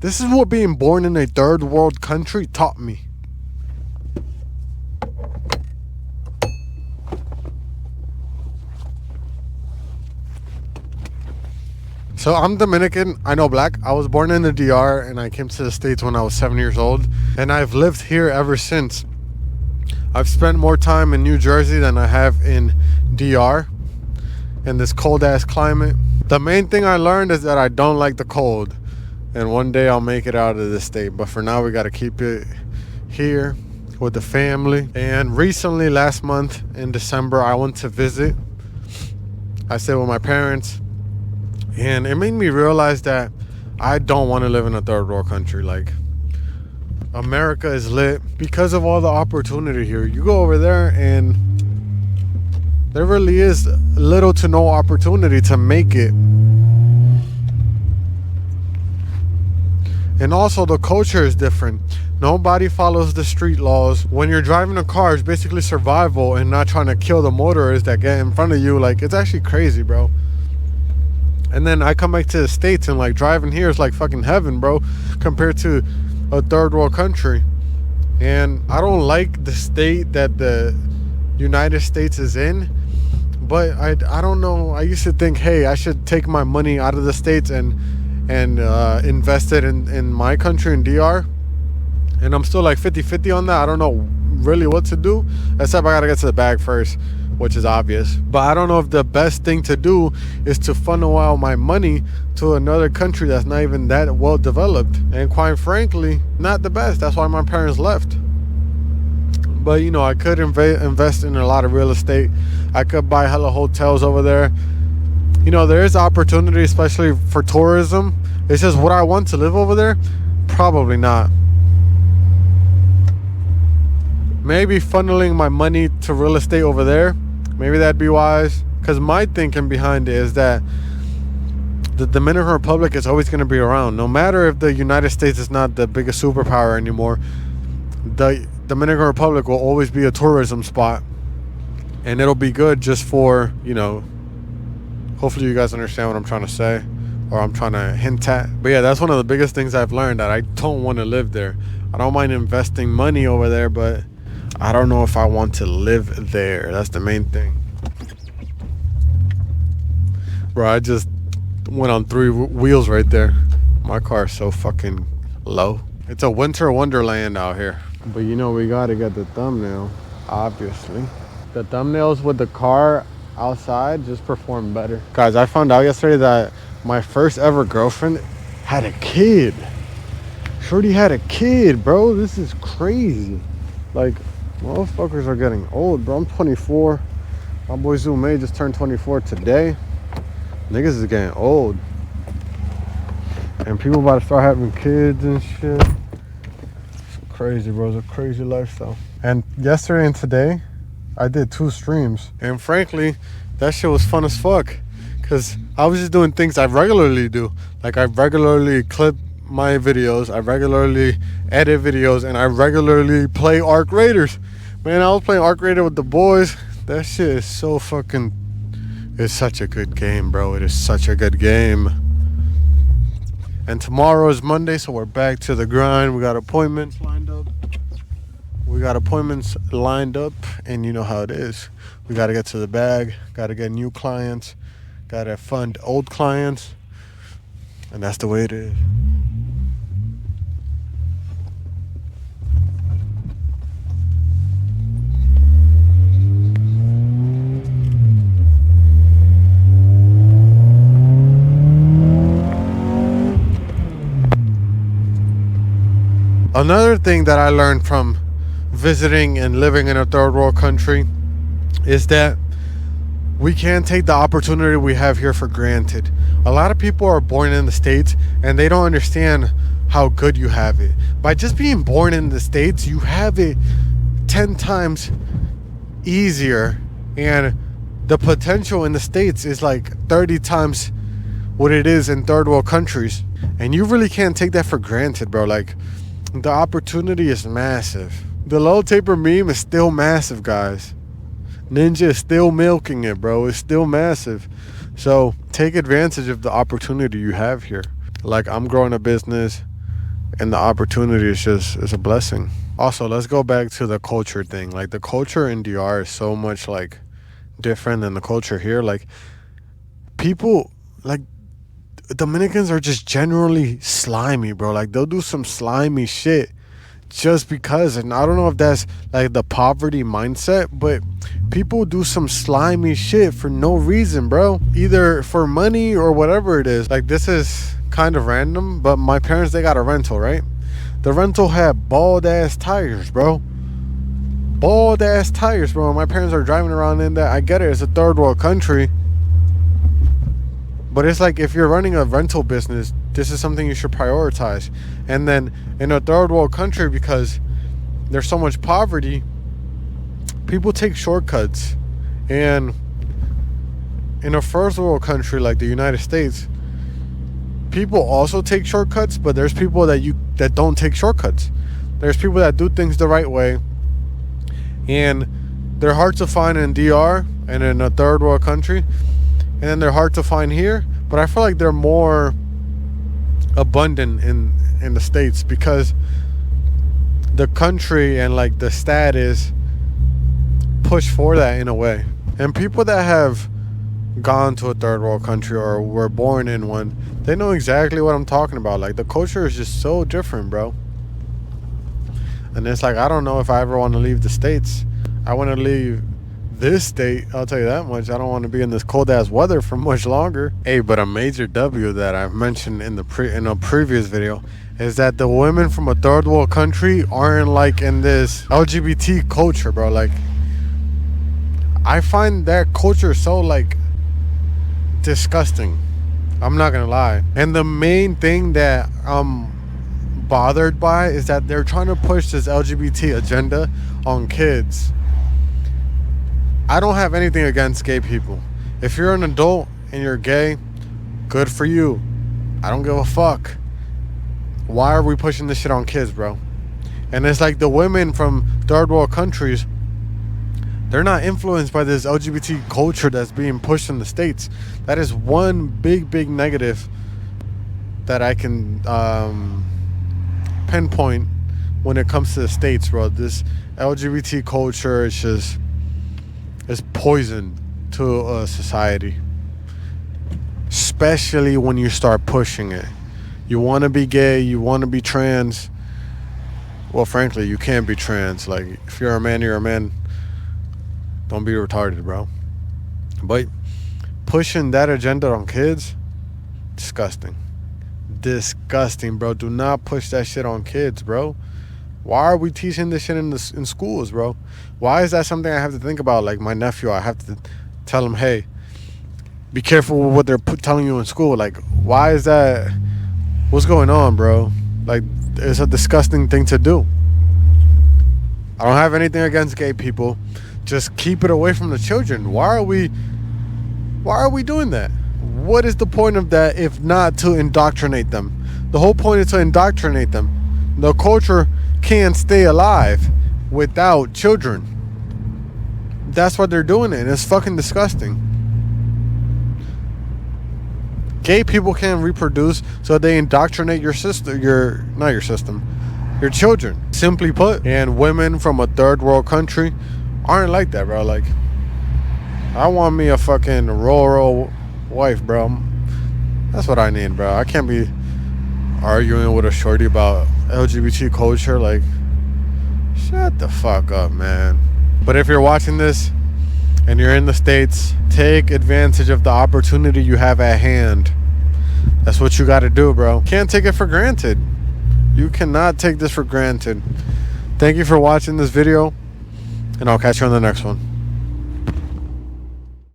This is what being born in a third world country taught me. So I'm Dominican, I know black. I was born in the DR and I came to the States when I was 7 years old. And I've lived here ever since. I've spent more time in New Jersey than I have in DR, in this cold ass climate. The main thing I learned is that I don't like the cold. And one day I'll make it out of this state. But for now we gotta keep it here with the family. And recently, last month in December, I went to visit. I stayed with my parents. And it made me realize that I don't want to live in a third world country. Like, America is lit because of all the opportunity here. You go over there and there really is little to no opportunity to make it. And also the culture is different. Nobody follows the street laws. When you're driving a car, it's basically survival and not trying to kill the motorists that get in front of you. Like, it's actually crazy, bro. And then I come back to the States and like driving here is like fucking heaven, bro, compared to a third world country. And I don't like the state that the United States is in, but I don't know. I used to think, hey, I should take my money out of the States and invest it in my country, in DR. And I'm still like 50-50 on that. I don't know really what to do, except I gotta get to the bag first, which is obvious. But I don't know if the best thing to do is to funnel out my money to another country that's not even that well developed. And quite frankly, not the best. That's why my parents left. But you know, I could invest in a lot of real estate. I could buy hella hotels over there. You know, there is opportunity, especially for tourism. It's just, would I want to live over there? Probably not. Maybe funneling my money to real estate over there, maybe that'd be wise. Because my thinking behind it is that the Dominican Republic is always going to be around. No matter if the United States is not the biggest superpower anymore, the Dominican Republic will always be a tourism spot. And it'll be good just for, you know, hopefully you guys understand what I'm trying to say, or I'm trying to hint at. But yeah, that's one of the biggest things I've learned, that I don't want to live there. I don't mind investing money over there, but I don't know if I want to live there. That's the main thing. Bro, I just went on 3 wheels right there. My car is so fucking low. It's a winter wonderland out here. But you know, we gotta get the thumbnail, obviously. The thumbnails with the car outside just perform better. Guys, I found out yesterday that my first ever girlfriend had a kid. Shorty had a kid, bro. This is crazy. Like, motherfuckers are getting old, bro. I'm 24. My boy Zume just turned 24 today. Niggas is getting old. And people about to start having kids and shit. It's crazy, bro. It's a crazy lifestyle. And yesterday and today, I did 2 streams. And frankly, that shit was fun as fuck. Because I was just doing things I regularly do. Like, I regularly clip my videos, I regularly edit videos, and I regularly play Arc Raiders. Man, I was playing Arc Raider with the boys. That shit is so fucking... It's such a good game, bro. It is such a good game. And tomorrow is Monday, so we're back to the grind. We got appointments lined up. And you know how it is. We got to get to the bag. Got to get new clients. Got to fund old clients. And that's the way it is. Another thing that I learned from visiting and living in a third world country is that we can't take the opportunity we have here for granted. A lot of people are born in the States and they don't understand how good you have it. By just being born in the States, you have it 10 times easier, and the potential in the States is like 30 times what it is in third world countries. And you really can't take that for granted, bro. Like, the opportunity is massive. The low taper meme is still massive, guys. Ninja is still milking it, bro. It's still massive. So take advantage of the opportunity you have here. Like, I'm growing a business. and the opportunity is just is a blessing. Also, let's go back to the culture thing. Like the culture in DR is so much like different than the culture here. Like people, like Dominicans are just generally slimy, bro. Like they'll do some slimy shit just because. And I don't know if that's like the poverty mindset, but people do some slimy shit for no reason, bro. Either for money or whatever it is. Like this is kind of random, but my parents, they got a rental, right? The rental had bald ass tires, bro. Bald ass tires, bro. My parents are driving around in that. I get it, it's a third world country. But it's like if you're running a rental business, this is something you should prioritize. And then in a third world country, because there's so much poverty, people take shortcuts. And in a first world country like the United States, people also take shortcuts, but there's people that don't take shortcuts. There's people that do things the right way, and they're hard to find in DR and in a third world country, and then they're hard to find here. But I feel like they're more abundant in the States because the country and like the stat is push for that in a way. And people that have gone to a third world country or were born in one, they know exactly what I'm talking about. Like the culture is just so different, bro. And it's like, I don't know if I ever want to leave the States. I want to leave this state, I'll tell you that much. I don't want to be in this cold ass weather for much longer. Hey, but a major W that I've mentioned in in a previous video is that the women from a third world country aren't like in this LGBT culture, bro. Like I find that culture so like disgusting. I'm not gonna lie. And the main thing that I'm bothered by is that they're trying to push this LGBT agenda on kids. I don't have anything against gay people. If you're an adult and you're gay, good for you. I don't give a fuck. Why are we pushing this shit on kids, bro? And it's like the women from third world countries, they're not influenced by this LGBT culture that's being pushed in the States. That is one big negative that I can pinpoint when it comes to the States, bro. This LGBT culture is just, it's poison to a society. Especially when you start pushing it. You want to be gay, you want to be trans. Well, frankly, you can't be trans. Like, if you're a man, you're a man. Don't be retarded, bro. But pushing that agenda on kids, disgusting. Disgusting, bro. Do not push that shit on kids, bro. Why are we teaching this shit in schools, bro? Why is that something I have to think about? Like my nephew, I have to tell him, hey, be careful with what they're telling you in school. Like, why is that? What's going on, bro? Like, it's a disgusting thing to do. I don't have anything against gay people. Just keep it away from the children. Why are we doing that? What is the point of that if not to indoctrinate them? The whole point is to indoctrinate them. The culture can't stay alive without children. That's what they're doing, and it's fucking disgusting. Gay people can't reproduce, so they indoctrinate your children, simply put. And women from a third world country aren't like that, bro. Like, I want me a fucking rural wife, bro. That's what I need, bro. I can't be arguing with a shorty about LGBT culture. Like, shut the fuck up, man. But if you're watching this and you're in the States, take advantage of the opportunity you have at hand. That's what you got to do, bro. Can't take it for granted. You cannot take this for granted. Thank you for watching this video, and I'll catch you on the next one.